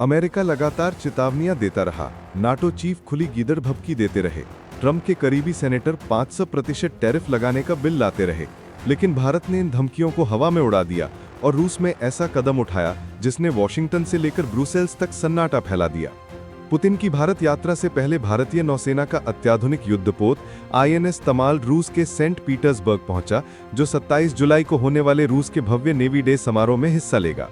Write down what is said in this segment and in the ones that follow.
America लगातार चेतावनियां देता रहा। नाटो चीफ खुली गीदड़ भभकी देते रहे। ट्रंप के करीबी सेनेटर 500% टैरिफ लगाने का बिल लाते रहे, लेकिन भारत ने इन धमकियों को हवा में उड़ा दिया और रूस में ऐसा कदम उठाया जिसने वॉशिंगटन से लेकर ब्रुसेल्स तक सन्नाटा फैला दिया। पुतिन की भारत यात्रा से पहले भारतीय नौसेना का अत्याधुनिक युद्धपोत INS तमाल रूस के सेंट पीटर्सबर्ग पहुंचा, जो 27 जुलाई को होने वाले रूस के भव्य नेवी डे समारोह में हिस्सा लेगा।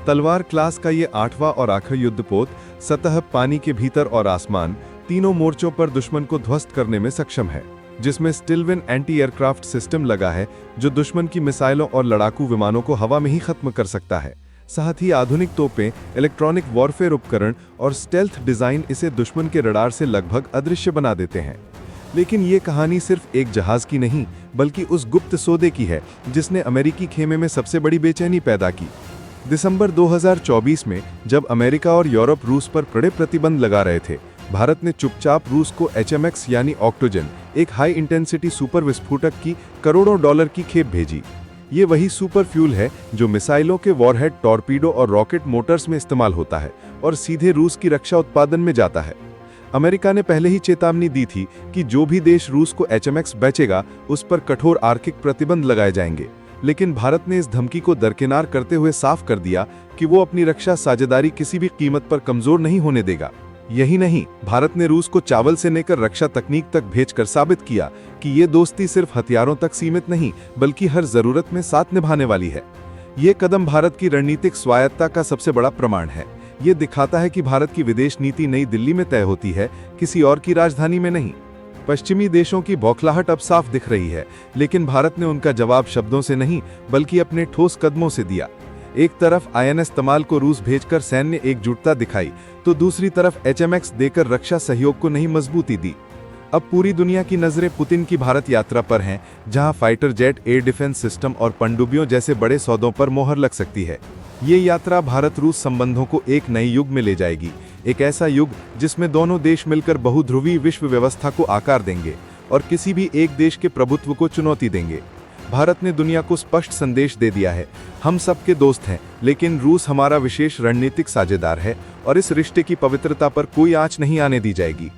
तलवार क्लास का ये 8वां और आखिरी युद्धपोत सतह, पानी के भीतर और आसमान, तीनों मोर्चों पर दुश्मन को ध्वस्त करने में सक्षम है, जिसमें स्टिलविन एंटी एयरक्राफ्ट सिस्टम लगा है जो दुश्मन की मिसाइलों और लड़ाकू विमानों को हवा में ही खत्म कर सकता है। साथ ही आधुनिक तोपें, इलेक्ट्रॉनिक वॉरफेयर उपकरण और स्टेल्थ डिजाइन इसे दुश्मन के रडार से लगभग अदृश्य बना देते हैं। लेकिन ये कहानी सिर्फ एक जहाज की नहीं, बल्कि उस गुप्त सौदे की है जिसने अमेरिकी खेमे में सबसे बड़ी बेचैनी पैदा की। दिसंबर 2024 में जब अमेरिका और यूरोप रूस पर कड़े प्रतिबंध लगा रहे थे, भारत ने चुपचाप रूस को HMX यानी ऑक्टोजन, एक हाई इंटेंसिटी सुपर विस्फोटक की करोड़ों डॉलर की खेप भेजी। ये वही सुपर फ्यूल है जो मिसाइलों के वॉरहेड, टॉर्पीडो और रॉकेट मोटर्स में इस्तेमाल होता है और सीधे रूस की रक्षा उत्पादन में जाता है। अमेरिका ने पहले ही चेतावनी दी थी कि जो भी देश रूस को HMX बेचेगा उस पर कठोर आर्थिक प्रतिबंध लगाए जाएंगे, लेकिन भारत ने इस धमकी को दरकिनार करते हुए साफ कर दिया कि वो अपनी रक्षा साझेदारी किसी भी कीमत पर कमजोर नहीं होने देगा। यही नहीं, भारत ने रूस को चावल से लेकर रक्षा तकनीक तक भेजकर साबित किया कि ये दोस्ती सिर्फ हथियारों तक सीमित नहीं, बल्कि हर जरूरत में साथ निभाने वाली है। ये कदम भारत की रणनीतिक स्वायत्तता का सबसे बड़ा प्रमाण है। ये दिखाता है कि भारत की विदेश नीति नई दिल्ली में तय होती है, किसी और की राजधानी में नहीं। पश्चिमी देशों की बौखलाहट अब साफ दिख रही है, लेकिन भारत ने उनका जवाब शब्दों से नहीं, बल्कि अपने ठोस कदमों से दिया। एक तरफ INS तमाल को रूस भेजकर सैन्य एकजुटता दिखाई, तो दूसरी तरफ HMX देकर रक्षा सहयोग को नई मजबूती दी। अब पूरी दुनिया की नजरें पुतिन की भारत यात्रा पर हैं, जहां fighter jet, air defence system और पनडुब्बियों जैसे बड़े सौदों पर मोहर लग सकती है। ये यात्रा भारत रूस संबंधों को एक नए युग में ले जाएगी, एक ऐसा युग जिसमें दोनों देश मिलकर बहुध्रुवीय विश्व व्यवस्था को आकार देंगे और किसी भी एक देश के प्रभुत्व को चुनौती देंगे। भारत ने दुनिया को स्पष्ट संदेश दे दिया है, हम सबके दोस्त हैं, लेकिन रूस हमारा विशेष रणनीतिक साझेदार है और इस रिश्ते की पवित्रता पर कोई आंच नहीं आने दी जाएगी।